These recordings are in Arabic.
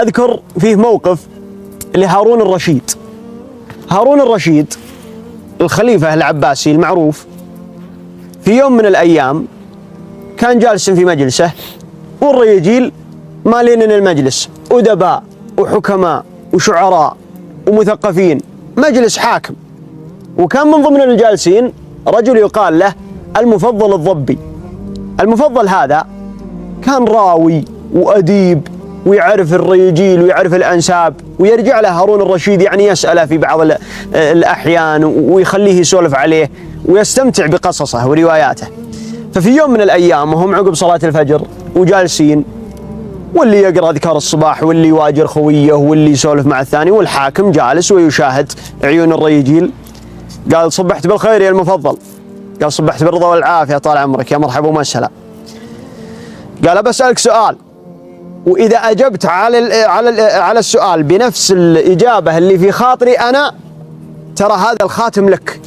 أذكر فيه موقف لهارون الرشيد. هارون الرشيد الخليفة العباسي المعروف، في يوم من الأيام كان جالس في مجلسه والريجيل مالين المجلس، أدباء وحكماء وشعراء ومثقفين، مجلس حاكم. وكان من ضمن الجالسين رجل يقال له المفضل الضبي. المفضل هذا كان راوي وأديب ويعرف الريجيل ويعرف الأنساب، ويرجع له هارون الرشيد يعني يسأله في بعض الأحيان ويخليه يسولف عليه ويستمتع بقصصه ورواياته. ففي يوم من الأيام وهم عقب صلاة الفجر وجالسين، واللي يقرأ أذكار الصباح واللي يواجر خويه واللي يسولف مع الثاني، والحاكم جالس ويشاهد عيون الريجيل. قال صبحت بالخير يا المفضل. قال صبحت بالرضا والعافية طال عمرك، يا مرحبا ومسهلا. قال بسألك سؤال، وإذا أجبت على السؤال بنفس الإجابة اللي في خاطري أنا، ترى هذا الخاتم لك.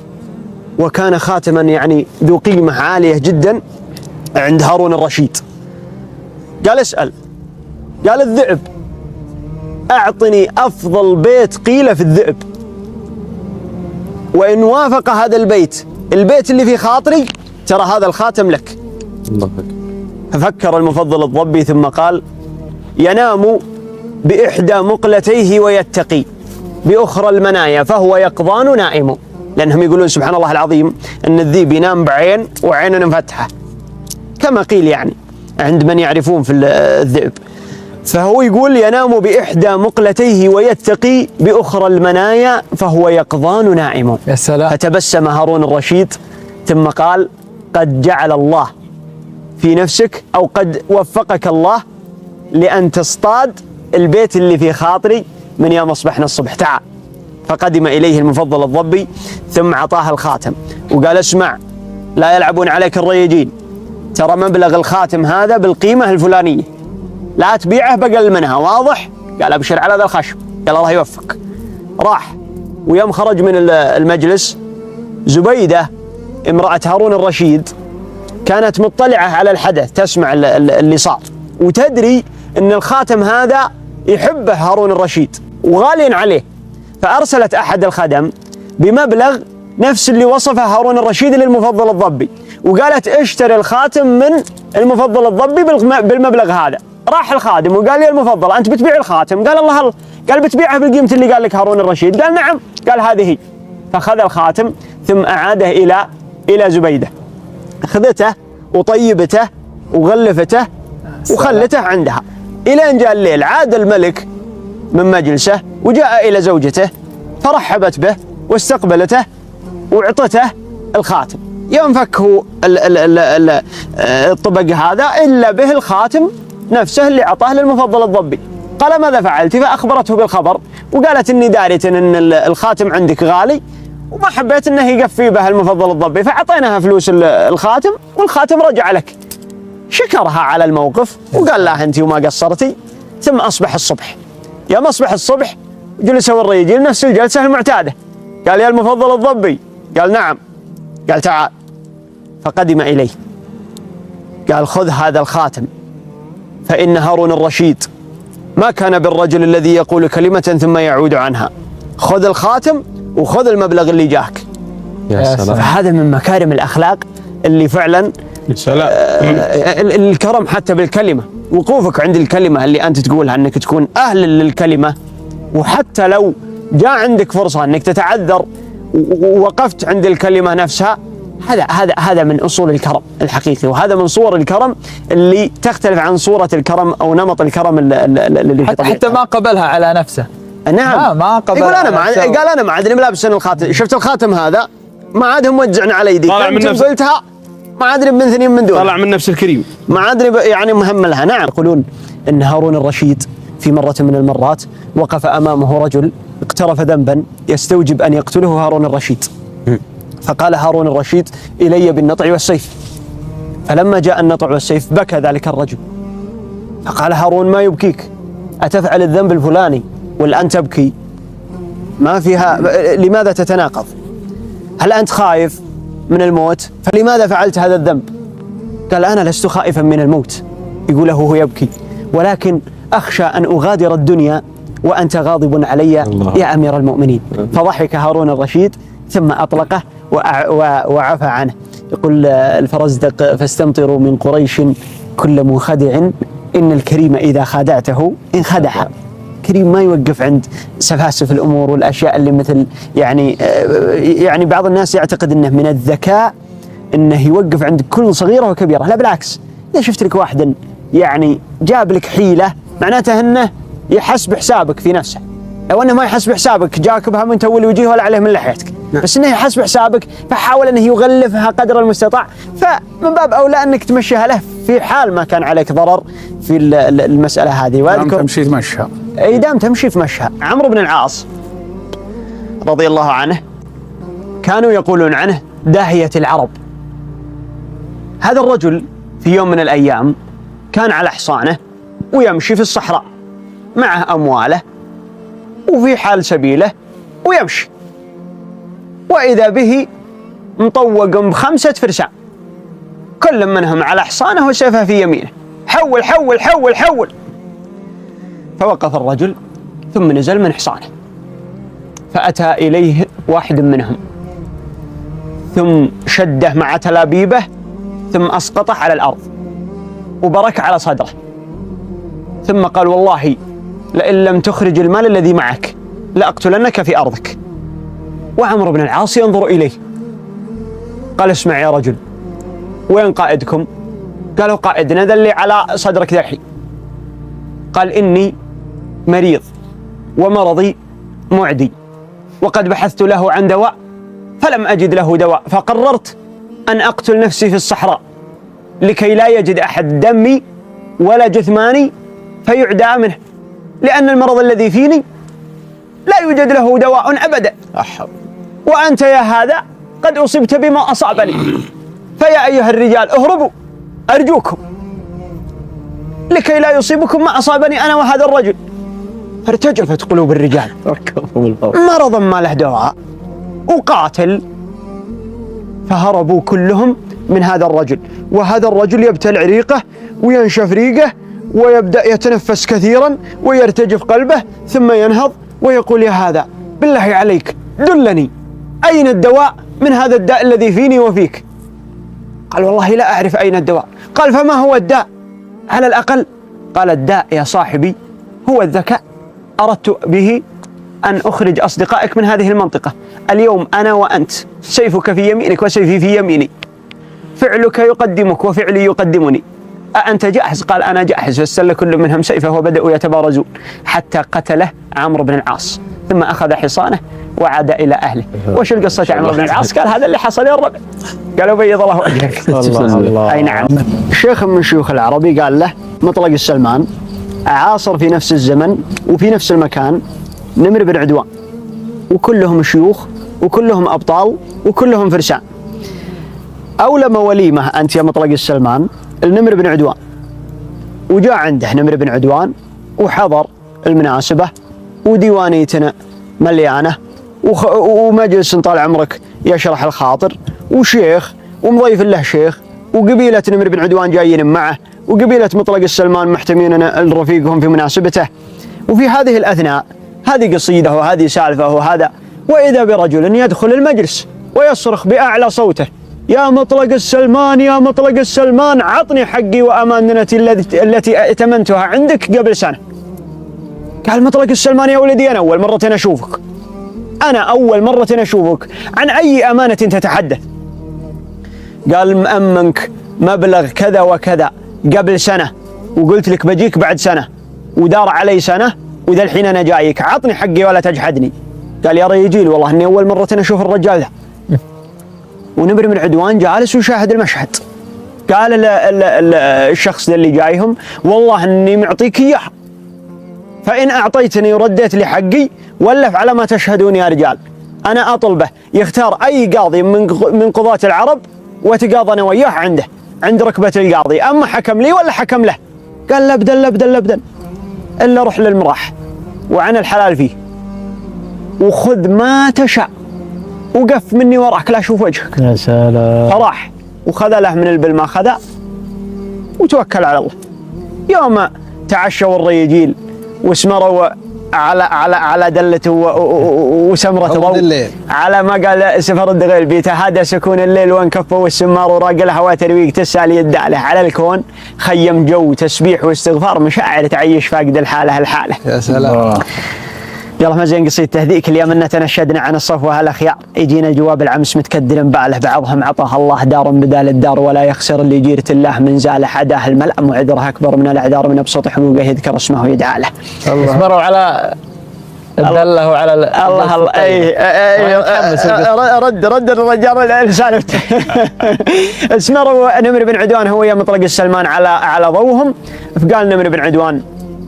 وكان خاتما يعني ذو قيمة عالية جدا عند هارون الرشيد. قال اسأل. قال الذئب، أعطني أفضل بيت قيل في الذئب، وإن وافق هذا البيت اللي في خاطري ترى هذا الخاتم لك. ففكر المفضل الضبي ثم قال ينام بإحدى مقلتيه ويتقي بأخرى المنايا فهو يقظان نائم. لأنهم يقولون سبحان الله العظيم أن الذئب ينام بعين وعين مفتحة كما قيل يعني عند من يعرفون في الذئب. فهو يقول ينام بإحدى مقلتيه ويتقي بأخرى المنايا فهو يقظان نائم. يا سلام. فتبسم هارون الرشيد ثم قال قد جعل الله في نفسك أو قد وفقك الله لأن تصطاد البيت اللي في خاطري من يوم أصبحنا الصبح، تعال. فقدم إليه المفضل الضبي ثم أعطاه الخاتم وقال اسمع، لا يلعبون عليك الريجين، ترى مبلغ الخاتم هذا بالقيمة الفلانية، لا تبيعه بقل منها، واضح؟ قال أبشر على ذا الخشم. قال الله يوفق. راح، ويوم خرج من المجلس زبيدة امرأة هارون الرشيد كانت مطلعة على الحدث، تسمع اللي صار وتدري أن الخاتم هذا يحبه هارون الرشيد وغالي عليه. فأرسلت أحد الخدم بمبلغ نفس اللي وصفه هارون الرشيد للمفضل الضبي، وقالت اشتري الخاتم من المفضل الضبي بالمبلغ هذا. راح الخادم وقال يا المفضل أنت بتبيع الخاتم؟ قال الله. قال بتبيعه بالقيمة اللي قال لك هارون الرشيد؟ قال نعم. قال هذه هي. فأخذ الخاتم ثم أعاده إلى زبيدة، أخذته وطيبته وغلفته وخلته عندها إلى أن جاء الليل. عاد الملك من مجلسه وجاء إلى زوجته فرحبت به واستقبلته وأعطته الخاتم. يوم فكه الطبق هذا إلا به الخاتم نفسه اللي أعطاه للمفضل الضبي. قال ماذا فعلت؟ فأخبرته بالخبر وقالت إني دارية أن الخاتم عندك غالي وما حبيت أنه يقفي به المفضل الضبي، فأعطيناها فلوس الخاتم والخاتم رجع لك. شكرها على الموقف وقال لا أنت وما قصرتي. ثم أصبح الصبح. يوم أصبح الصبح جلسوا الرجال نفس الجلسة المعتادة. قال يا المفضل الضبي؟ قال نعم. قال تعال. فقدم إليه قال خذ هذا الخاتم، فإن هارون الرشيد ما كان بالرجل الذي يقول كلمة ثم يعود عنها. خذ الخاتم وخذ المبلغ اللي جاك. يا سلام. فهذا من مكارم الأخلاق اللي فعلا الكرم حتى بالكلمة، وقوفك عند الكلمة اللي أنت تقولها، أنك تكون أهل للكلمة، وحتى لو جاء عندك فرصة أنك تتعذر ووقفت عند الكلمة نفسها. هذا من أصول الكرم الحقيقي، وهذا من صور الكرم اللي تختلف عن صورة الكرم أو نمط الكرم اللي حتى ما قبلها على نفسه. نعم. ما قبلها. يقول أنا ما عاد ملابس الخاتم، شفت الخاتم هذا ما عاد هم موزعنا على يدي، طالع من نفسه، قلتها ما أدري من ثنين من دون، طالع من نفس الكريم، ما أدري يعني مهم لها. نعم. يقولون إن هارون الرشيد في مرة من المرات وقف أمامه رجل اقترف ذنبا يستوجب أن يقتله هارون الرشيد، فقال هارون الرشيد إلي بالنطع والسيف. فلما جاء النطع والسيف بكى ذلك الرجل، فقال هارون ما يبكيك؟ أتفعل الذنب الفلاني والآن تبكي؟ ما فيها، لماذا تتناقض؟ هل أنت خايف من الموت؟ فلماذا فعلت هذا الذنب؟ قال أنا لست خائفا من الموت. يقول له هو يبكي، ولكن أخشى أن أغادر الدنيا وأنت غاضب علي يا أمير المؤمنين. فضحك هارون الرشيد ثم أطلقه وعفى عنه. يقول الفرزدق: فاستمطروا من قريش كل منخدع إن الكريم إذا خادعته انخدع. كريم ما يوقف عند سفاسف الأمور والأشياء اللي مثل يعني بعض الناس يعتقد أنه من الذكاء أنه يوقف عند كل صغيرة وكبيرة. لا بالعكس، إذا شفت لك واحدا يعني جاب لك حيلة معناته أنه يحسب حسابك في نفسه. لو أنه ما يحسب حسابك جاك بها من تول وجهه ولا عليه من لحيتك، بس أنه يحسب حسابك فحاول أنه يغلفها قدر المستطاع. فمن باب أولى أنك تمشيها له في حال ما كان عليك ضرر في المسألة هذه. دام تمشي تمشها. أي دام تمشي في مشها. عمرو بن العاص رضي الله عنه كانوا يقولون عنه داهية العرب. هذا الرجل في يوم من الأيام كان على حصانه ويمشي في الصحراء معه أمواله وفي حال سبيله ويمشي، وإذا به مطوق ب5 فرسان كل منهم على حصانه وسيفه في يمينه. حول حول حول حول. فوقف الرجل ثم نزل من حصانه فأتى إليه واحد منهم ثم شده مع تلابيبه ثم أسقطه على الأرض وبرك على صدره ثم قال: والله لئن لم تخرج المال الذي معك لأقتلنك في أرضك. وعمرو بن العاص ينظر إليه قال: اسمع يا رجل، وين قائدكم؟ قالوا: قائدنا ذا اللي على صدرك ذا الحين. قال: إني مريض ومرضي معدي وقد بحثت له عن دواء فلم أجد له دواء، فقررت أن أقتل نفسي في الصحراء لكي لا يجد أحد دمي ولا جثماني فيعدى منه، لأن المرض الذي فيني لا يوجد له دواء أبدا، وأنت يا هذا قد أصبت بما أصابني، فيا أيها الرجال اهربوا أرجوكم لكي لا يصيبكم ما أصابني أنا وهذا الرجل. فارتجفت قلوب الرجال، مرض ما له دواء وقاتل، فهربوا كلهم من هذا الرجل. وهذا الرجل يبتلع ريقه وينشف ريقه ويبدأ يتنفس كثيرا ويرتجف قلبه ثم ينهض ويقول: يا هذا بالله عليك دلني أين الدواء من هذا الداء الذي فيني وفيك؟ قال: والله لا أعرف أين الدواء. قال: فما هو الداء على الأقل؟ قال: الداء يا صاحبي هو الذكاء، أردت به أن أخرج أصدقائك من هذه المنطقة. اليوم أنا وأنت سيفك في يمينك وسيفي في يميني، فعلك يقدمك وفعلي يقدمني، أأنت جاهز؟ قال: أنا جاهز. فاستل كل منهم سيفه وبدأوا يتبارزون حتى قتله عمرو بن العاص، ثم أخذ حصانه وعاد إلى أهله. وش القصة عمرو بن العاص؟ قال: هذا اللي حصل يا الربع. قالوا: بيض الله وجهك. أي نعم. شيخ من شيوخ العربي قال له مطلق السلمان عاصر في نفس الزمن وفي نفس المكان نمر بن عدوان، وكلهم شيوخ وكلهم أبطال وكلهم فرسان. أولم وليمة أنت يا مطلق السلمان النمر بن عدوان، وجاء عنده نمر بن عدوان وحضر المناسبة وديوانيتنا مليانة ومجلس طال عمرك يشرح الخاطر وشيخ ومضيف له شيخ وقبيلة نمر بن عدوان جايين معه وقبيلة مطلق السلمان محتمين الرفيقهم في مناسبته. وفي هذه الأثناء هذه قصيدة وهذه سالفة وهذا، وإذا برجل يدخل المجلس ويصرخ بأعلى صوته: يا مطلق السلمان يا مطلق السلمان عطني حقي وأمانتي التي ائتمنتها عندك قبل سنة. قال مطلق السلمان: يا ولدي أنا أول مرة أشوفك، أنا أول مرة أشوفك، عن أي أمانة تتحدث؟ قال: مأمنك مبلغ كذا وكذا قبل سنة وقلت لك بجيك بعد سنة ودار علي سنة وذا الحين أنا جايك، عطني حقي ولا تجحدني. قال: يا رجال والله إني أول مرة أشوف الرجال ذا. ونمر بن عدوان جالس ويشاهد المشهد. قال الشخص اللي جايهم: والله إني معطيك إياها، فإن أعطيتني ورديت لي حقي ولف على ما تشهدون يا رجال. أنا أطلبه يختار أي قاضي من قضاة العرب وتقاضى أنا وياه عنده عند ركبة القاضي، أما حكم لي ولا حكم له. قال: لبدا إلا روح للمراح وعن الحلال فيه وخذ ما تشاء وقف مني وراك لا أشوف وجهك. يا سلام. فراح وخذ له من البل ما خذ وتوكل على الله. يوم تعشوا الريجيل وسمروا على دلته وسمرة ضوء، على ما قال سفر الدغيل بيتهادى سكون الليل وانكفوا والسمار وراق الهوى ترويق تسالي الداله على الكون خيم جو تسبيح واستغفار مشاعر تعيش فاقد الحاله. يا سلام. يلا ما زين قصيد تهذيك اليوم ان تنشدنا عن الصفوه الاخيار، يجينا جواب العمس متكدر باله بعضهم عطاه الله دار بدال الدار ولا يخسر اللي جيرة الله من زال حداه الملأ معذره اكبر من الاعذار من ابسط حقوقه يذكر اسمه ويدعى له. اسمروا على الدله وعلى الله رد الرجال لسانه. اسمروا نمر بن عدوان هو يوم مطلق السلمان على ضوهم، فقال نمر بن عدوان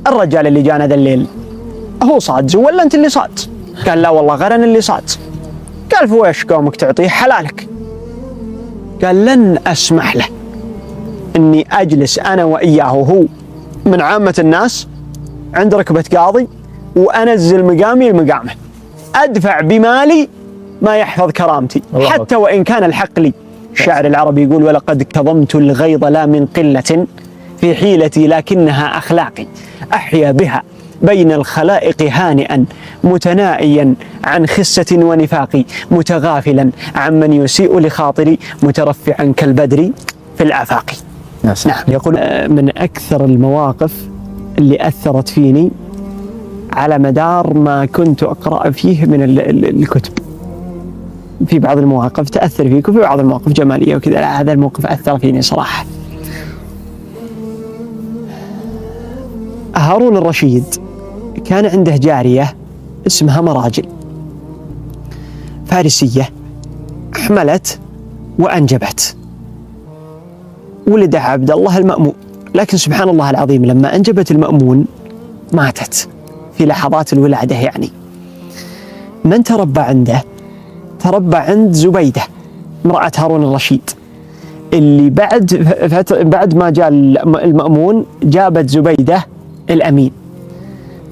الرجال اللي جانا ذا الليل هو صاد ولا انت اللي صاد؟ قال لا والله غير انا اللي صاد. قال فويش قومك تعطيه حلالك؟ قال لن اسمح له اني اجلس انا واياه هو من عامه الناس عند ركبه قاضي وانزل مقامي لمقامه، ادفع بمالي ما يحفظ كرامتي حتى وان كان الحق لي. الشاعر العربي يقول ولقد كظمت الغيظ لا من قله في حيلتي لكنها اخلاقي احيا بها بين الخلائق هانئا متنائيا عن خسة ونفاق متغافلا عمن يسيء لخاطري مترفعا كالبدر في الآفاق. نعم. يقول من أكثر المواقف اللي أثرت فيني على مدار ما كنت أقرأ فيه من الكتب، في بعض المواقف تأثر فيك وفي بعض المواقف جمالية وكذا، هذا الموقف أثر فيني صراحة. هارون الرشيد كان عنده جارية اسمها مراجل فارسية، حملت وأنجبت، ولدها عبد الله المأمون، لكن سبحان الله العظيم لما أنجبت المأمون ماتت في لحظات الولادة. يعني من تربى عنده؟ تربى عند زبيدة امرأة هارون الرشيد، اللي بعد ما جاء المأمون جابت زبيدة الأمين،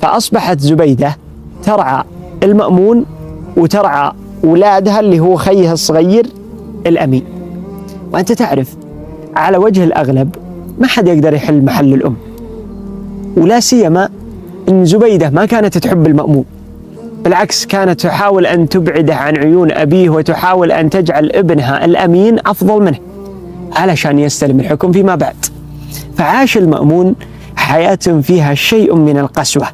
فأصبحت زبيدة ترعى المأمون وترعى أولادها اللي هو خيها الصغير الأمين. وأنت تعرف على وجه الأغلب ما حد يقدر يحل محل الأم، ولا سيما أن زبيدة ما كانت تحب المأمون، بالعكس كانت تحاول أن تبعده عن عيون أبيه وتحاول أن تجعل ابنها الأمين أفضل منه علشان يستلم الحكم فيما بعد. فعاش المأمون حياة فيها شيء من القسوة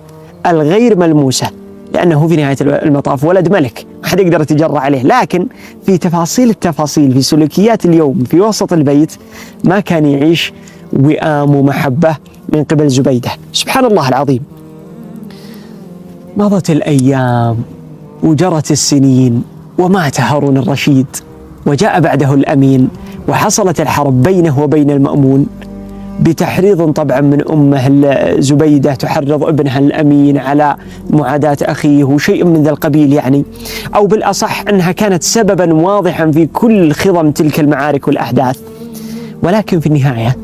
الغير ملموسة، لأنه في نهاية المطاف ولد ملك ما حد يقدر يتجرأ عليه، لكن في تفاصيل التفاصيل في سلوكيات اليوم في وسط البيت ما كان يعيش وئام ومحبة من قبل زبيدة. سبحان الله العظيم، مضت الأيام وجرت السنين ومات هارون الرشيد وجاء بعده الأمين، وحصلت الحرب بينه وبين المأمون بتحريض طبعا من أمه زبيدة تحرض ابنها الأمين على معاداة أخيه وشيء من ذا القبيل، يعني أو بالأصح أنها كانت سببا واضحا في كل خضم تلك المعارك والأحداث. ولكن في النهاية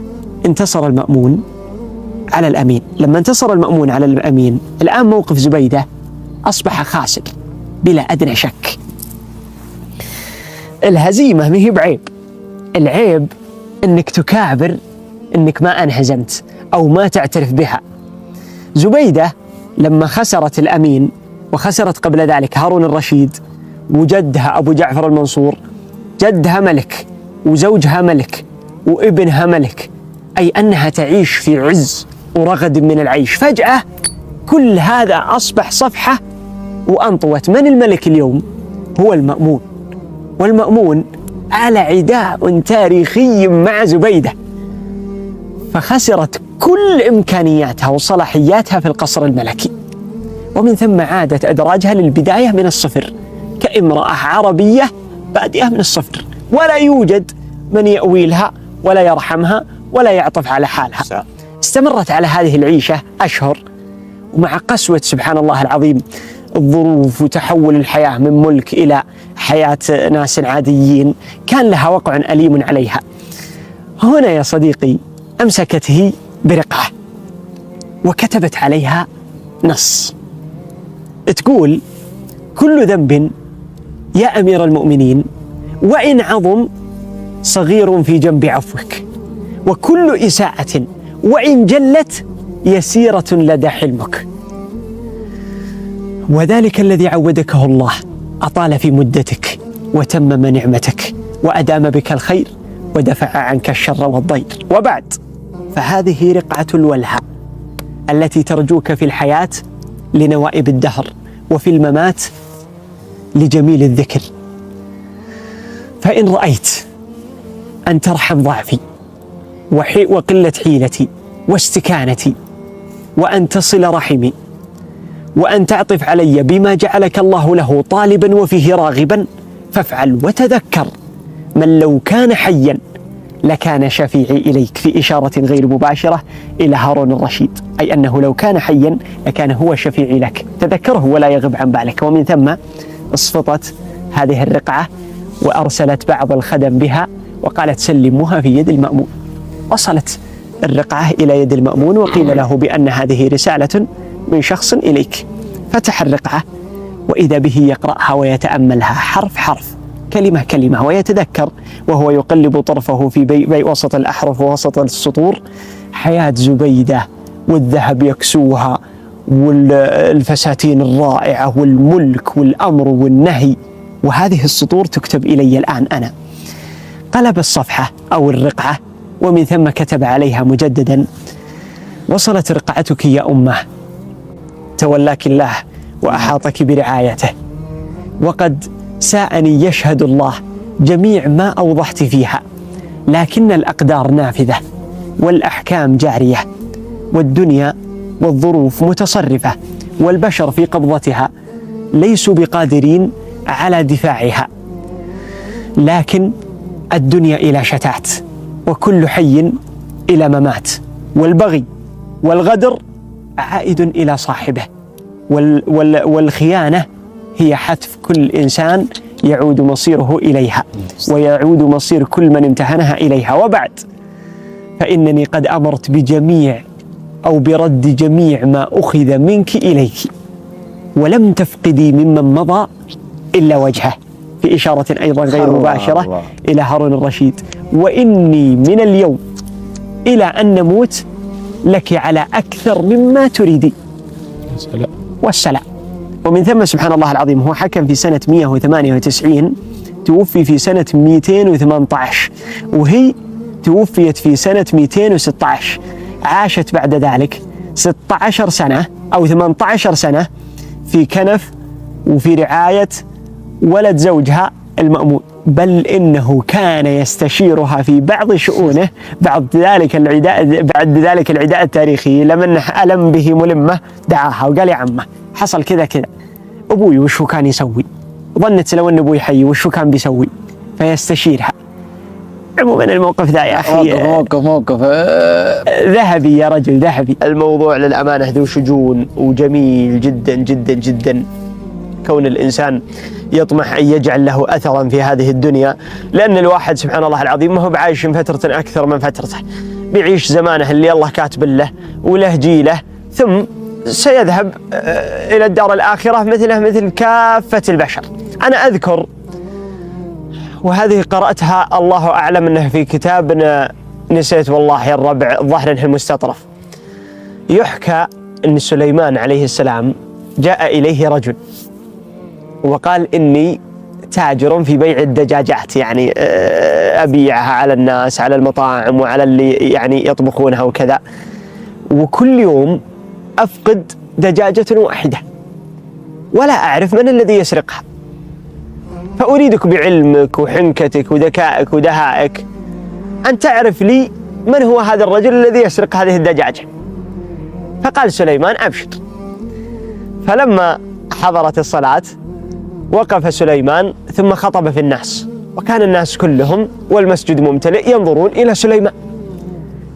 انتصر المأمون على الأمين. لما انتصر المأمون على الأمين الآن موقف زبيدة أصبح خاسر بلا أدنى شك. الهزيمة ما هي بعيب، العيب أنك تكابر أنك ما انهزمت أو ما تعترف بها. زبيدة لما خسرت الأمين وخسرت قبل ذلك هارون الرشيد وجدها أبو جعفر المنصور، جدها ملك وزوجها ملك وابنها ملك، أي أنها تعيش في عز ورغد من العيش، فجأة كل هذا أصبح صفحة وأنطوت. من الملك اليوم؟ هو المأمون، والمأمون على عداء تاريخي مع زبيدة، فخسرت كل إمكانياتها وصلاحياتها في القصر الملكي، ومن ثم عادت أدراجها للبداية من الصفر كامرأة عربية بادئة من الصفر، ولا يوجد من يأوي لها ولا يرحمها ولا يعطف على حالها. استمرت على هذه العيشة أشهر، ومع قسوة سبحان الله العظيم الظروف وتحول الحياة من ملك إلى حياة ناس عاديين كان لها وقع أليم عليها. هنا يا صديقي أمسكت هي برقعة وكتبت عليها نص تقول: كل ذنب يا أمير المؤمنين وإن عظم صغير في جنب عفوك، وكل إساءة وإن جلت يسيرة لدى حلمك. وذلك الذي عودكه الله أطال في مدتك وتمم نعمتك وأدام بك الخير ودفع عنك الشر والضير. وبعد، فهذه رقعة الولهة التي ترجوك في الحياة لنوائب الدهر، وفي الممات لجميل الذكر. فإن رأيت أن ترحم ضعفي وقلة حيلتي واستكانتي، وأن تصل رحمي، وأن تعطف علي بما جعلك الله له طالبا وفيه راغبا، فافعل وتذكر من لو كان حيا لكان شفيعي إليك، في إشارة غير مباشرة إلى هارون الرشيد، أي أنه لو كان حيا لكان هو شفيعي لك، تذكره ولا يغب عن بالك. ومن ثم اصفطت هذه الرقعة وأرسلت بعض الخدم بها وقالت سلموها في يد المأمون. وصلت الرقعة إلى يد المأمون وقيل له بأن هذه رسالة من شخص إليك. فتح الرقعة وإذا به يقرأها ويتأملها حرف حرف كلمة كلمة ويتذكر وهو يقلب طرفه في وسط الأحرف ووسط السطور حياة زبيدة والذهب يكسوها والفساتين الرائعة والملك والأمر والنهي، وهذه السطور تكتب إلي الآن أنا. قلب الصفحة أو الرقعة ومن ثم كتب عليها مجددا: وصلت رقعتك يا أمه، تولاك الله وأحاطك برعايته، وقد ساءني يشهد الله جميع ما أوضحت فيها، لكن الأقدار نافذة والأحكام جارية، والدنيا والظروف متصرفة، والبشر في قبضتها ليسوا بقادرين على دفاعها، لكن الدنيا إلى شتات وكل حي إلى ممات، والبغي والغدر عائد إلى صاحبه، والخيانة هي حتف كل إنسان يعود مصيره إليها، ويعود مصير كل من امتهنها إليها. وبعد، فإنني قد أمرت بجميع أو برد جميع ما أخذ منك إليك، ولم تفقدي ممن مضى إلا وجهه، في إشارة أيضا غير مباشرة إلى هارون الرشيد. وإني من اليوم إلى أن نموت لك على أكثر مما تريدي والسلام. ومن ثم سبحان الله العظيم هو حكم في سنة 198، توفي في سنة 218، وهي توفيت في سنة 216. عاشت بعد ذلك 16 سنة أو 18 سنة في كنف وفي رعاية ولد زوجها المأمون، بل إنه كان يستشيرها في بعض شؤونه بعد ذلك العداء التاريخي. لمن ألم به ملمة دعاها وقال: يا عمه حصل كذا كذا، أبوي وشو كان يسوي؟ ظنت لو أن أبوي حي وشو كان بيسوي؟ فيستشيرها. عموما الموقف ذا يا أخي موقف ذهبي يا رجل، ذهبي. الموضوع للأمانة ذو شجون وجميل جدا جدا جدا، كون الإنسان يطمح أن يجعل له أثرا في هذه الدنيا، لأن الواحد سبحان الله العظيم ما هو بعايش فترة أكثر من فترته، بيعيش زمانه اللي الله كاتب له وله جيله، ثم سيذهب إلى الدار الآخرة مثل كافة البشر. أنا أذكر، وهذه قرأتها الله أعلم أنه في كتاب نسيت والله يا الربع، الظاهر أنه المستطرف، يحكى أن سليمان عليه السلام جاء إليه رجل وقال: إني تاجر في بيع الدجاجات، يعني أبيعها على الناس، على المطاعم وعلى اللي يعني يطبخونها وكذا، وكل يوم أفقد دجاجة واحدة ولا أعرف من الذي يسرقها، فأريدك بعلمك وحنكتك وذكائك ودهائك أن تعرف لي من هو هذا الرجل الذي يسرق هذه الدجاجة. فقال سليمان: أبشر. فلما حضرت الصلاة وقف سليمان ثم خطب في الناس، وكان الناس كلهم والمسجد ممتلئ ينظرون إلى سليمان،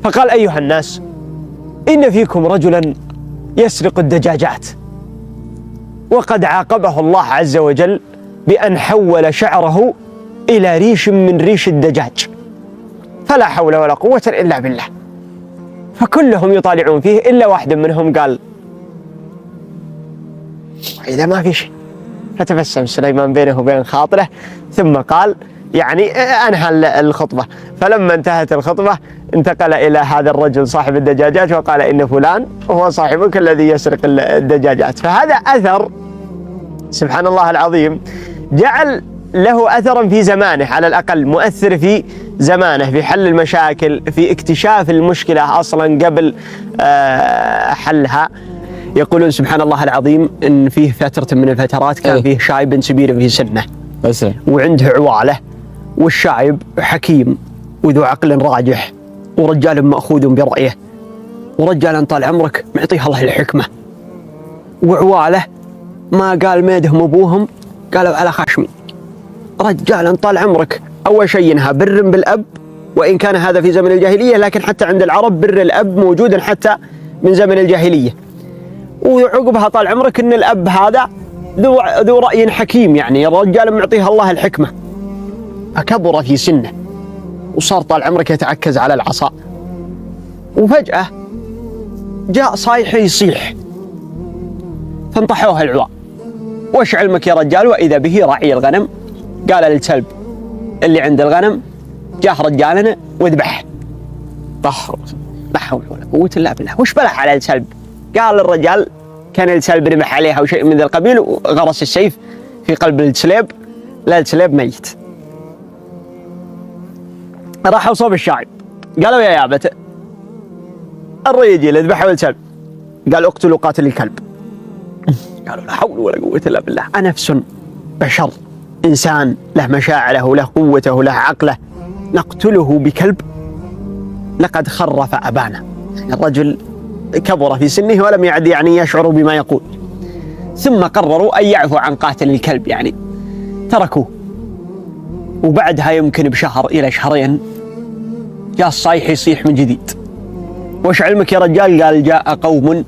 فقال: أيها الناس، إن فيكم رجلا يسرق الدجاجات، وقد عاقبه الله عز وجل بأن حول شعره إلى ريش من ريش الدجاج، فلا حول ولا قوة إلا بالله. فكلهم يطالعون فيه إلا واحد منهم قال: إذا ما في شيء. فتبسم سليمان بينه وبين خاطره ثم قال: يعني أنهى الخطبة. فلما انتهت الخطبة انتقل إلى هذا الرجل صاحب الدجاجات وقال إن فلان هو صاحبك الذي يسرق الدجاجات. فهذا أثر سبحان الله العظيم جعل له أثرا في زمانه، على الأقل مؤثر في زمانه، في حل المشاكل، في اكتشاف المشكلة أصلا قبل حلها. يقولون سبحان الله العظيم إن فيه فترة من الفترات كان فيه شايب سبير في سنه وعنده عوالة، والشايب حكيم وذو عقل راجح ورجال مأخوذ برأيه، ورجال طال عمرك معطيه الله الحكمة، وعواله ما قال ميدهم أبوهم قالوا على خشمي. رجال طال عمرك أول شيء إنها بر بالأب، وإن كان هذا في زمن الجاهلية لكن حتى عند العرب بر الأب موجود حتى من زمن الجاهلية. وعقبها طال عمرك إن الأب هذا ذو رأي حكيم، يعني الرجال معطيه الله الحكمة، فكبر في سنه وصار طال عمرك يتعكز على العصا. وفجأة جاء صايح يصيح فانطحوها العواء. وش علمك يا رجال؟ وإذا به راعي الغنم قال للكلب اللي عند الغنم جاه رجالنا وذبح. طهر لا حول ولا قوة إلا بالله. وش بلح على الكلب؟ قال الرجال كان الكلب رمح عليها أو شيء من ذا القبيل وغرس السيف في قلب الكلب، لا الكلب ميت. راحوا صوب الشاعب قالوا يا يابته الرجال ذبحوا الكلب، قال اقتلوا قاتل الكلب. قالوا لا حول ولا قوة إلا بالله، أنفس بشر إنسان له مشاعره له قوته له عقله نقتله بكلب؟ لقد خرف أبانا. الرجل كبر في سنه ولم يعد يعني يشعر بما يقول. ثم قرروا أن يعفوا عن قاتل الكلب، يعني تركوه. وبعدها يمكن بشهر إلى شهرين جاء الصايح يصيح من جديد. وش علمك يا رجال؟ قال جاء قوم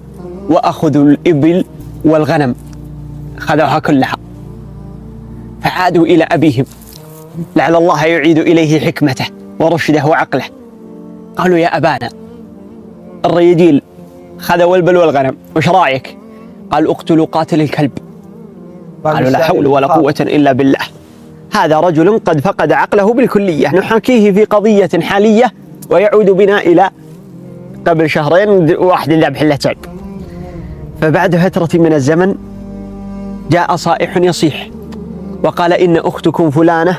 وأخذوا الإبل والغنم، خذوها كلها فعادوا إلى أبيهم لعل الله يعيد إليه حكمته ورشده وعقله. قالوا يا أبانا الرجال خذوا الإبل والغنم، وش رأيك؟ قال اقتلوا قاتل الكلب. قالوا لا حول ولا قوة إلا بالله، هذا رجل قد فقد عقله بالكلية، نحاكيه في قضية حالية ويعود بنا إلى قبل شهرين واحد ذبح له كلب. فبعد فترة من الزمن جاء صائح يصيح وقال إن أختكم فلانة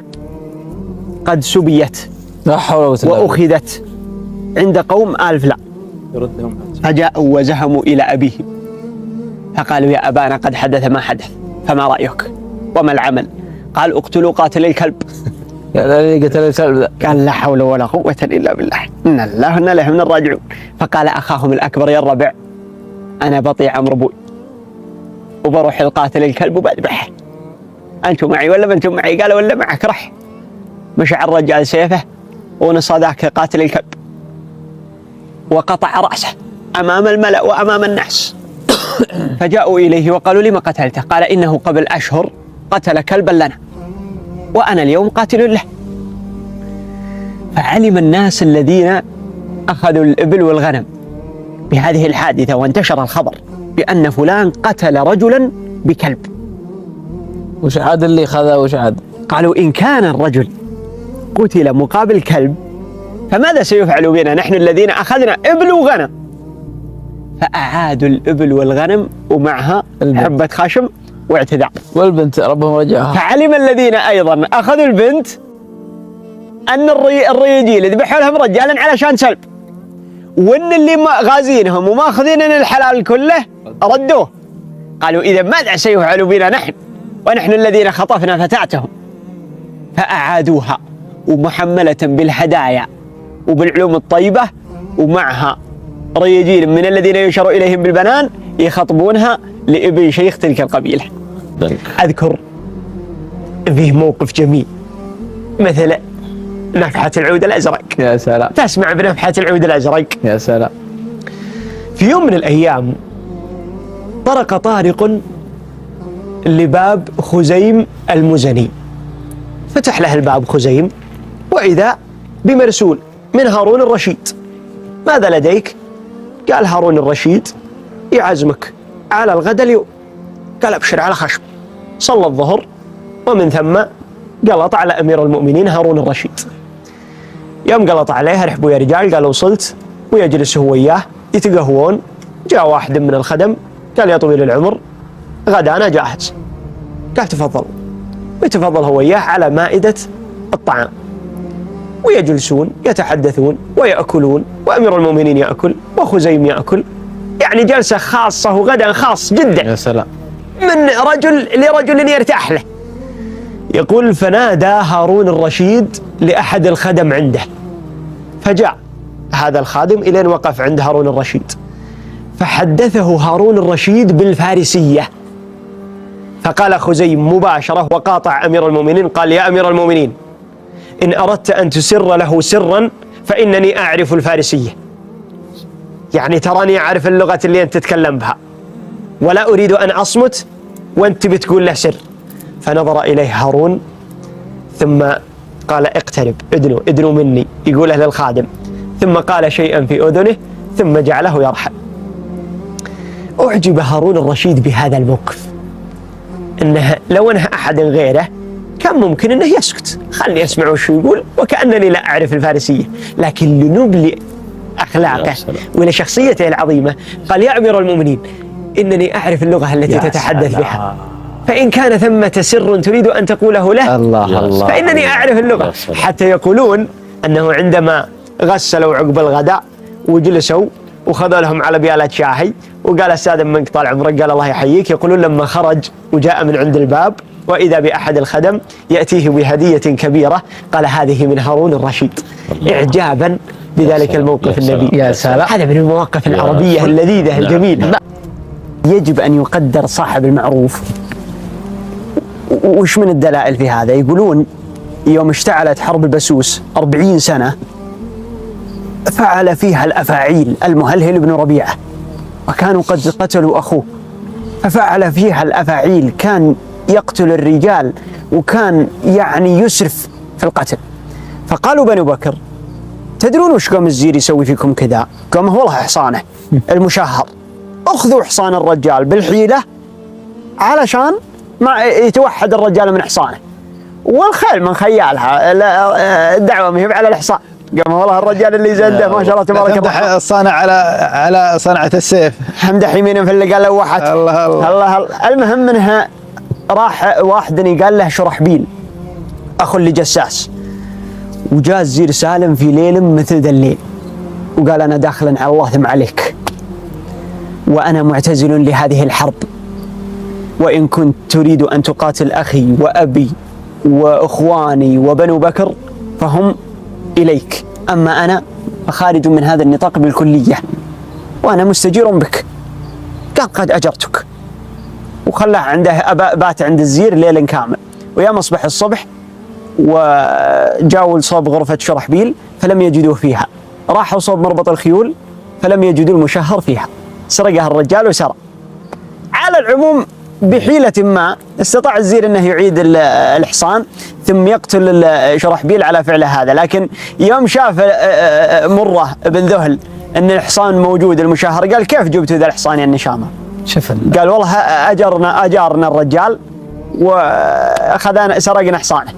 قد سبيت وأخذت عند قوم آل فلان. فجاءوا وزهموا إلى أبيهم فقالوا يا أبانا قد حدث ما حدث، فما رأيك وما العمل؟ قال اقتلوا قاتل الكلب. قال لا حول ولا قوة إلا بالله، إن الله وإنا إليه راجعون. فقال أخاهم الأكبر يا الربع أنا بطيع أمر أبوي وبروح القاتل الكلب وبذبحه، أنتم معي ولا ما أنتم معي؟ قال ولا معك. رح مشع الرجال سيفه ونصى ذاك قاتل الكلب وقطع رأسه أمام الملأ وأمام الناس. فجاءوا إليه وقالوا لما قتلته؟ قال إنه قبل أشهر قتل كلبا لنا وأنا اليوم قاتل له. فعلم الناس الذين أخذوا الإبل والغنم بهذه الحادثة وانتشر الخبر بأن فلان قتل رجلا بكلب. وش عاد اللي خذا وش عاد؟ قالوا إن كان الرجل قتل مقابل كلب فماذا سيفعل بنا نحن الذين أخذنا إبل وغنم؟ فأعادوا الإبل والغنم ومعها حبة خشم واعتذار، والبنت ربهم رجعها. فعلم الذين أيضا أخذوا البنت أن الرجال ذبحوا لهم رجالا علشان سلب، وإن اللي غازينهم وما أخذين الحلال كله ردوه. قالوا إذا ماذا سيفعل بنا نحن ونحن الذين خطفنا فتاتهم؟ فأعادوها ومحملة بالهدايا وبالعلوم الطيبة ومعها رجال من الذين يشار إليهم بالبنان يخطبونها لابن شيخ تلك القبيلة. أذكر فيه موقف جميل مثل نفحة العود الأزرق. يا سلام. تسمع بنفحة العود الأزرق؟ يا سلام. في يوم من الأيام طرق طارق لباب خزيم المزني، فتح له الباب خزيم وإذا بمرسول من هارون الرشيد. ماذا لديك؟ قال هارون الرشيد يعزمك على الغداء اليوم. قال أبشر على خشم. صلى الظهر ومن ثم قلط على أمير المؤمنين هارون الرشيد. يوم قلط عليه رحبوا يا رجال، قال وصلت، ويجلس هو وياه يتقهوون. جاء واحد من الخدم قال يا طويل العمر غدانا جاهز. قال تفضل، ويتفضل هو وياه على مائدة الطعام، ويجلسون يتحدثون ويأكلون، وأمير المؤمنين يأكل وخزيم يأكل، يعني جلسة خاصة وغدا خاص جدا. يا سلام. من رجل لرجل يرتاح له. يقول فنادى هارون الرشيد لأحد الخدم عنده، فجاء هذا الخادم إلين وقف عند هارون الرشيد، فحدثه هارون الرشيد بالفارسية. فقال خزيم مباشرة وقاطع أمير المؤمنين، قال يا أمير المؤمنين إن أردت أن تسر له سرا فإنني أعرف الفارسية، يعني تراني أعرف اللغة اللي أنت تتكلم بها، ولا أريد أن أصمت وأنت بتقول له سر. فنظر إليه هارون ثم قال اقترب، ادنوا مني، يقوله للخادم، ثم قال شيئا في أذنه ثم جعله يرحل. أعجب هارون الرشيد بهذا الموقف، إنه لو أنه أحد غيره كان ممكن أنه يسكت، خلني أسمع وش يقول وكأنني لا أعرف الفارسية، لكن لنبل أخلاقه ولشخصيته العظيمة قال يا أمير المؤمنين إنني أعرف اللغة التي تتحدث بها، فإن كان ثمة سر تريد أن تقوله له الله فإنني أعرف اللغة. حتى يقولون أنه عندما غسلوا عقب الغداء وجلسوا وخذوا لهم على بيالة شاهي وقال أستاذ من قطال عمرك، قال الله يحييك، يقولون لما خرج وجاء من عند الباب وإذا بأحد الخدم يأتيه بهدية كبيرة قال هذه من هارون الرشيد، إعجابا بذلك الموقف النبي. يا سلام. هذا من المواقف العربية اللذيذة الجميلة. يجب أن يقدر صاحب المعروف. وش من الدلائل في هذا؟ يقولون يوم اشتعلت حرب البسوس 40 سنة فعل فيها الأفاعيل المهلهل بن ربيعة، وكانوا قد قتلوا أخوه، ففعل فيها الأفاعيل، كان يقتل الرجال وكان يعني يسرف في القتل. فقالوا بنو بكر تدرون وش قام الزير يسوي فيكم كذا؟ قام والله حصانه المشهر، اخذوا حصان الرجال بالحيلة علشان ما يتوحد الرجال من حصانه، والخيل من خيالها، الدعوة ما هي على الحصان. قام والله الرجال اللي زده ما شاء الله تبارك الله الصانع على صنعة السيف، حمده يمين في اللي قال لوحت. الله الله الله. المهم منها راح واحد قال له شرحبيل أخو لجساس، وجاء الزير سالم في ليل مثل ذا الليل وقال أنا داخل على الله ثم عليك، وأنا معتزل لهذه الحرب، وإن كنت تريد أن تقاتل أخي وأبي وإخواني وبنو بكر فهم إليك، أما أنا فخارج من هذا النطاق بالكلية وأنا مستجير بك. قال قد أجرتك، وخلاه عنده بات عند الزير ليل كامل، ويوم أصبح الصبح وجاءوا لصوب غرفة شرحبيل فلم يجدوه فيها، راحوا صوب مربط الخيول فلم يجدوا المشهر فيها، سرقها الرجال وسرى. على العموم بحيلة ما استطاع الزير أنه يعيد الحصان ثم يقتل شرحبيل على فعل هذا، لكن يوم شاف مرة بن ذهل أن الحصان موجود المشهر قال كيف جبتوا ذا الحصان يا النشامة؟ قال والله أجارنا الرجال وأخذنا سرقنا حصانه.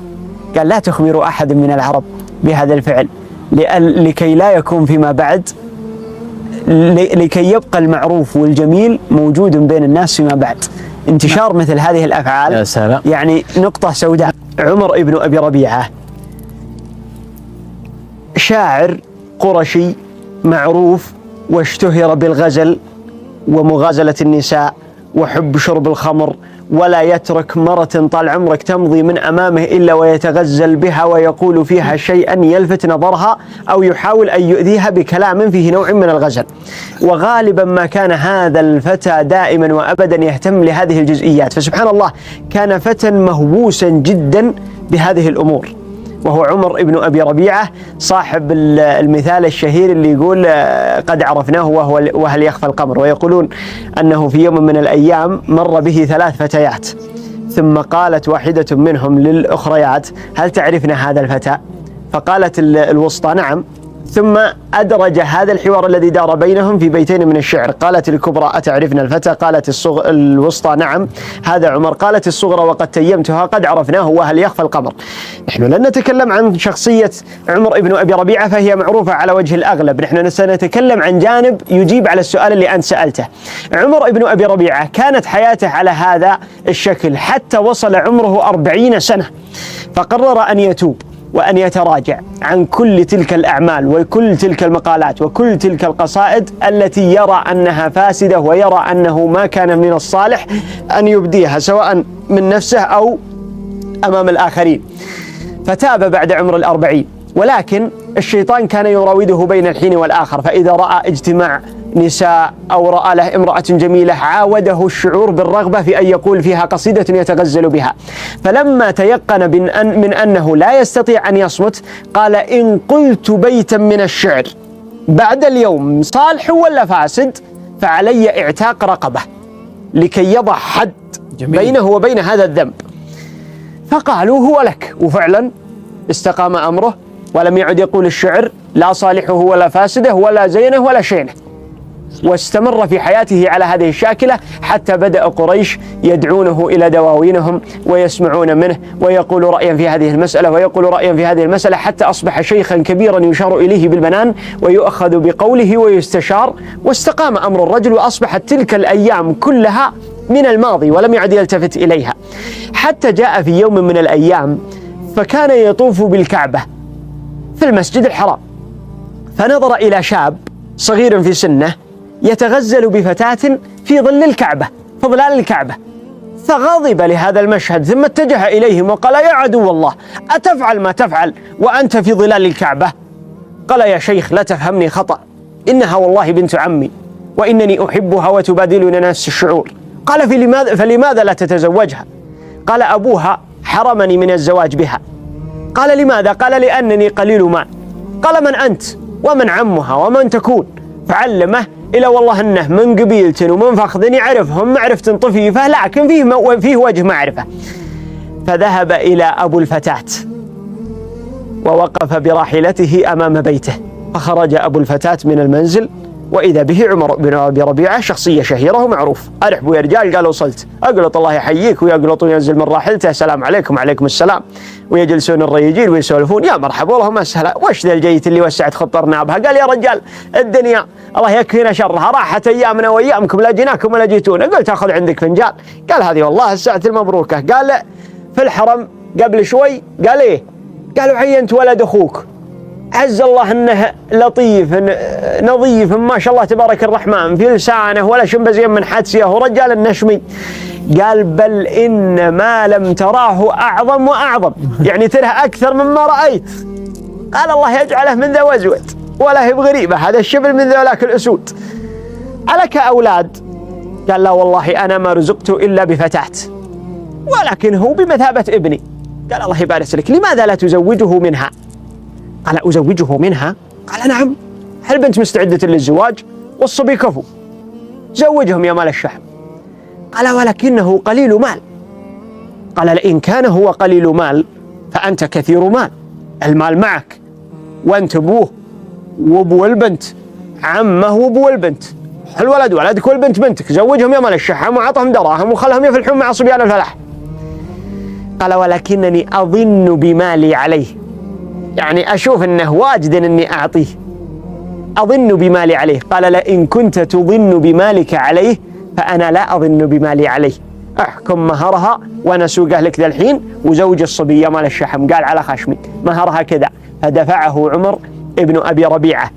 قال لا تخبروا أحد من العرب بهذا الفعل لكي لا يكون فيما بعد، لكي يبقى المعروف والجميل موجود بين الناس فيما بعد. انتشار مثل هذه الأفعال يا سلام. يعني نقطة سوداء. عمر ابن أبي ربيعة شاعر قرشي معروف واشتهر بالغزل ومغازلة النساء وحب شرب الخمر، ولا يترك مرة طال عمرك تمضي من أمامه إلا ويتغزل بها ويقول فيها شيئا يلفت نظرها أو يحاول أن يؤذيها بكلام فيه نوع من الغزل. وغالبا ما كان هذا الفتى دائما وأبدا يهتم لهذه الجزئيات، فسبحان الله كان فتى مهووسا جدا بهذه الأمور. وهو عمر ابن أبي ربيعة صاحب المثال الشهير اللي يقول قد عرفناه وهل يخفى القمر، ويقولون أنه في يوم من الأيام مر به 3 فتيات ثم قالت واحدة منهم للأخريات هل تعرفنا هذا الفتى؟ فقالت الوسطى نعم. ثم أدرج هذا الحوار الذي دار بينهم في بيتين من الشعر. قالت الكبرى أتعرفن الفتى؟ قالت الوسطى نعم هذا عمر. قالت الصغرى وقد تيمتها قد عرفناه وهل يخفى القمر. نحن لن نتكلم عن شخصية عمر ابن أبي ربيعة فهي معروفة على وجه الأغلب، نحن سنتكلم عن جانب يجيب على السؤال اللي أنت سألته. عمر ابن أبي ربيعة كانت حياته على هذا الشكل حتى وصل عمره 40 سنة، فقرر أن يتوب وأن يتراجع عن كل تلك الأعمال وكل تلك المقالات وكل تلك القصائد التي يرى أنها فاسدة ويرى أنه ما كان من الصالح أن يبديها سواء من نفسه أو أمام الآخرين. فتاب بعد عمر 40، ولكن الشيطان كان يراوده بين الحين والآخر، فإذا رأى اجتماع نساء أو رأى له امرأة جميلة عاوده الشعور بالرغبة في أن يقول فيها قصيدة يتغزل بها. فلما تيقن من أنه لا يستطيع أن يصمت قال إن قلت بيتا من الشعر بعد اليوم صالح ولا فاسد فعلي اعتاق رقبة لكي يضع حد بينه وبين هذا الذنب. فقالوا هو لك، وفعلا استقام أمره ولم يعد يقول الشعر لا صالحه ولا فاسده ولا زينه ولا شينه، واستمر في حياته على هذه الشاكلة حتى بدأ قريش يدعونه إلى دواوينهم ويسمعون منه ويقول رأيا في هذه المسألة ويقول رأيا في هذه المسألة، حتى أصبح شيخا كبيرا يشار إليه بالبنان ويؤخذ بقوله ويستشار. واستقام أمر الرجل وأصبحت تلك الأيام كلها من الماضي ولم يعد يلتفت إليها، حتى جاء في يوم من الأيام فكان يطوف بالكعبة في المسجد الحرام، فنظر إلى شاب صغير في سنه يتغزل بفتاة في ظل الكعبة في ظلال الكعبة، فغضب لهذا المشهد ثم اتجه إليهم وقال يا عدو الله أتفعل ما تفعل وأنت في ظلال الكعبة؟ قال يا شيخ لا تفهمني خطأ، إنها والله بنت عمي وإنني أحبها وتبادلنا نفس الشعور. قال فلماذا لا تتزوجها؟ قال أبوها حرمني من الزواج بها. قال لماذا؟ قال لأنني قليل مال. قال من أنت ومن عمها ومن تكون؟ فعلمه إلى والله أنه من قبيلة ومن فخذ يعرفهم معرفة طفيفة لكن فيه وجه معرفة. فذهب إلى أبو الفتاة ووقف براحلته أمام بيته، فخرج أبو الفتاة من المنزل وإذا به عمر بن أبي ربيعة شخصية شهيرة ومعروف. أرحبوا يا رجال، قال وصلت. أقلط الله يحييك، ويقلط وينزل من راحلته السلام عليكم وعليكم السلام، ويجلسون الريجين ويسولفون يا مرحبا والله مسهلا وش ذا الجيت اللي وسعت خط أرنابها. قال يا رجال الدنيا الله يكفينا شرها، راحت أيامنا وأيامكم لا جيناكم ولا جيتونا. قلت أخذ عندك فنجان. قال هذه والله الساعة المبروكة. قال في الحرم قبل شوي. قال إيه؟ قالوا عينت ولد أخوك عز الله انه لطيف نظيف ما شاء الله تبارك الرحمن في لسانه ولا شنبزين من حدسيه ورجال النشمي. قال بل إن ما لم تراه أعظم وأعظم، يعني ترى أكثر مما رأيت. قال الله يجعله من ذا وزود ولا هي بغريبة، هذا الشبل من ذولاك الأسود. ألك أولاد؟ قال لا والله أنا ما رزقت إلا بفتاة ولكن هو بمثابة ابني. قال الله يبارك لك، لماذا لا تزوجه منها؟ قال أزوجه منها؟ قال نعم، البنت مستعدة للزواج والصبي كفو، زوجهم يا مال الشحم. قال ولكنه قليل مال. قال لئن كان هو قليل مال فأنت كثير مال، المال معك وأنت أبوه وأبو البنت، عمه وأبو البنت، الولد ولدك والبنت بنتك، زوجهم يا مال الشحم وعطهم دراهم وخلهم يفلحون مع صبيان الفلاح. قال ولكنني أظن بمالي عليه، يعني أشوف أنه واجد أني أعطيه، أظن بمالي عليه. قال لئن كنت تظن بمالك عليه فأنا لا أظن بمالي عليه، أحكم مهرها وأنا سوقه لك ذا الحين وزوج الصبية مال الشحم. قال على خشمي مهرها كذا. فدفعه عمر ابن أبي ربيعة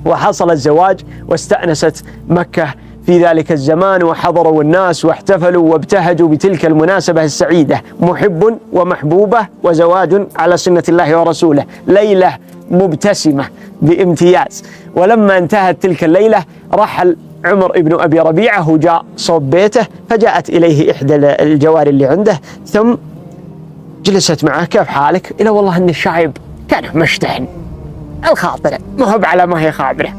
وحصل الزواج، واستأنست مكة في ذلك الزمان وحضروا الناس واحتفلوا وابتهجوا بتلك المناسبة السعيدة، محب ومحبوبة وزواج على سنة الله ورسوله، ليلة مبتسمة بامتياز. ولما انتهت تلك الليلة رحل عمر ابن أبي ربيعة وجاء صوب بيته، فجاءت إليه إحدى الجواري اللي عنده ثم جلست معه كيف حالك؟ إلى والله أن الشعب كان مشتحن الخاطر ما هو على ما هي خابرة.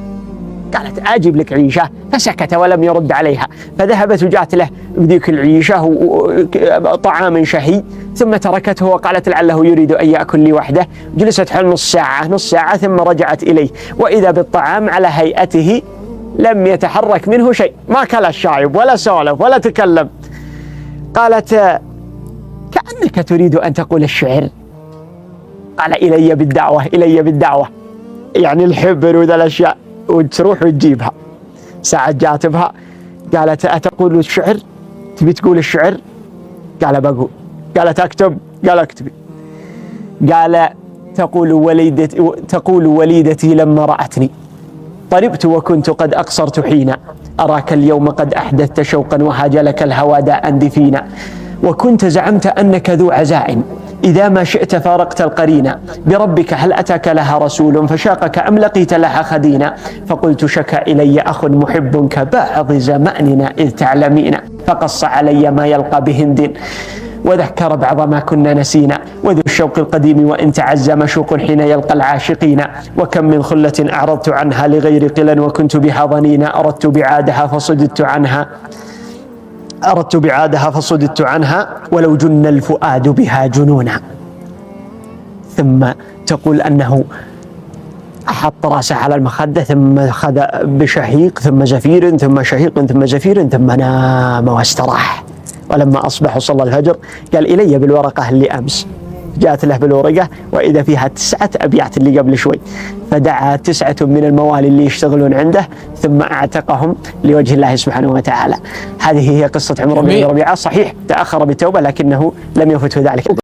قالت أجيب لك عيشة، فسكت ولم يرد عليها، فذهبت وجاءت له بذيك العيشة وطعام شهي، ثم تركته وقالت لعله يريد أن يأكل لي وحده. جلست حول نص ساعة ثم رجعت إليه، وإذا بالطعام على هيئته لم يتحرك منه شيء، ما كل الشايب ولا سولف ولا تكلم. قالت كأنك تريد أن تقول الشعر. قال إلي بالدعوة، إلي بالدعوة، يعني الحبر وذا الأشياء، وتروح وتجيبها. ساعة جات بها قالت أتقول الشعر؟ تبي تقول الشعر؟ قال بقول. قالت أكتب؟ قال أكتبي. قال تقول وليدتي لما رأتني طربت وكنت قد أقصرت حين أراك اليوم قد أحدثت شوقا وهاج لك الهوى داء دفينا، وكنت زعمت أنك ذو عزاء إذا ما شئت فارقت القرينا، بربك هل أتاك لها رسول فشاقك أم لقيت لها خدينا، فقلت شكا إلي أخ محب كبعض زماننا إذ تعلمين، فقص علي ما يلقى بهند وذكر بعض ما كنا نسينا، وذو الشوق القديم وإن تعزى مشوق حين يلقى العاشقين، وكم من خلة أعرضت عنها لغير قلا وكنت بها ظنينا، أردت بعادها فصددت عنها ولو جن الفؤاد بها جنونا. ثم تقول أنه أحط رأسه على المخدة ثم أخذ بشهيق ثم زفير ثم شهيق ثم زفير ثم نام واستراح. ولما أصبح وصلى الفجر قال إلي بالورقة اللي أمس. جاءت له بالورقة وإذا فيها 9 أبيات اللي قبل شوي، فدعا 9 من الموالي اللي يشتغلون عنده ثم أعتقهم لوجه الله سبحانه وتعالى. هذه هي قصة عمرو بن ربيعة. صحيح تأخر بالتوبة لكنه لم يفته ذلك.